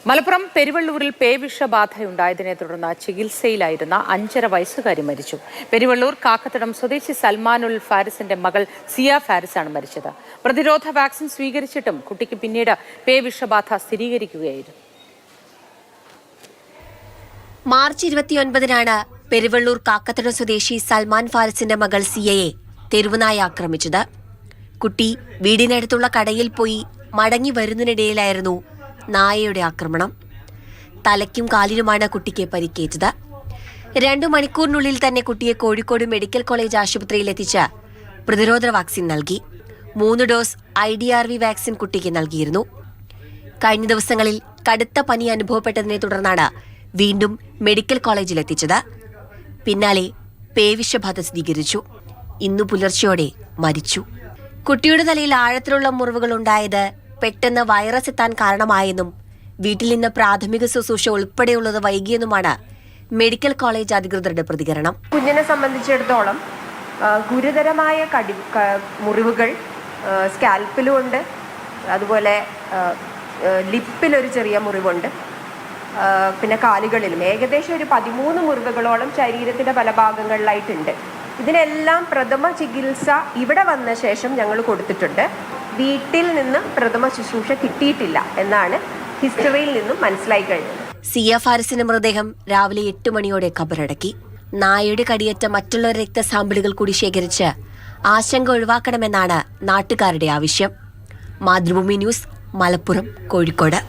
മലപ്പുറം പെരുവള്ളൂരിൽ പേവിഷബാധയുണ്ടായതിനെ തുടർന്ന് ചികിത്സയിലായിരുന്ന 5.5 വയസ്സുകാരി മരിച്ചു. പെരുവള്ളൂർ കാക്കത്തടം സ്വദേശി സൽമാനുൽ ഫാരിസിന്റെ മകൾ സിയ ഫാരിസാണ് മരിച്ചത്. പ്രതിരോധ വാക്സിൻ സ്വീകരിച്ചിട്ടും കുട്ടിക്ക് പിന്നീട് പേവിഷബാധ സ്ഥിരീകരിക്കുകയായിരുന്നു. മാർച്ച് 29-നാണ് പെരുവള്ളൂർ കാക്കത്തടം സ്വദേശി സൽമാൻ ഫാരിസിന്റെ മകൾ സിയയെ തെരുവുനായ ആക്രമിച്ചത്. കുട്ടി വീടിനടുത്തുള്ള കടയിൽ പോയി മടങ്ങി വരുന്നതിനിടയിലായിരുന്നു നായയുടെ ആക്രമണം. തലയ്ക്കും കാലിനുമാണ് കുട്ടിക്ക് പരിക്കേറ്റത്. 2 മണിക്കൂറിനുള്ളിൽ തന്നെ കുട്ടിയെ കോഴിക്കോട് മെഡിക്കൽ കോളേജ് ആശുപത്രിയിൽ എത്തിച്ച് പ്രതിരോധ വാക്സിൻ നൽകി. 3 ഡോസ് IDRV വാക്സിൻ കുട്ടിക്ക് നൽകിയിരുന്നു. കഴിഞ്ഞ ദിവസങ്ങളിൽ കടുത്ത പനി അനുഭവപ്പെട്ടതിനെ തുടർന്നാണ് വീണ്ടും മെഡിക്കൽ കോളേജിൽ എത്തിച്ചത്. പിന്നാലെ പേവിഷബാധ സ്ഥിരീകരിച്ചു. ഇന്നു പുലർച്ചെയോടെ മരിച്ചു. കുട്ടിയുടെ തലയിൽ ആഴത്തിലുള്ള മുറിവുകൾ ഉണ്ടായത് പെട്ടെന്ന് വൈറസ് എത്താൻ കാരണമായെന്നും വീട്ടിൽ നിന്ന് പ്രാഥമിക ശുശ്രൂഷ ഉൾപ്പെടെയുള്ളത് വൈകിയെന്നുമാണ് മെഡിക്കൽ കോളേജ് അധികൃതരുടെ പ്രതികരണം. കുഞ്ഞിനെ സംബന്ധിച്ചിടത്തോളം ഗുരുതരമായ മുറിവുകൾ സ്കാൽപ്പിലും ഉണ്ട്, അതുപോലെ ലിപ്പിലൊരു ചെറിയ മുറിവുണ്ട്, പിന്നെ കാലുകളിലും ഏകദേശം ഒരു 13 മുറിവുകളോളം ശരീരത്തിന്റെ പല ഭാഗങ്ങളിലായിട്ടുണ്ട്. ഇതിനെല്ലാം പ്രഥമ ചികിത്സ ഇവിടെ വന്ന ശേഷം ഞങ്ങൾ കൊടുത്തിട്ടുണ്ട്. വീട്ടിൽ നിന്ന് പ്രഥമ ശുശ്രൂഷ കിട്ടിയിട്ടില്ല എന്നാണ് ഹിസ്റ്ററിയിൽ നിന്നും മനസ്സിലായി കഴിഞ്ഞത്. സിയ ഫാരിസിന്റെ മൃതദേഹം രാവിലെ 8 മണിയോടെ ഖബറടക്കി. നായയുടെ കടിയേറ്റ മറ്റുള്ള രക്തസാമ്പിളുകൾ കൂടി ശേഖരിച്ച് ആശങ്ക ഒഴിവാക്കണമെന്നാണ് നാട്ടുകാരുടെ ആവശ്യം. മാതൃഭൂമി ന്യൂസ്, മലപ്പുറം, കോഴിക്കോട്.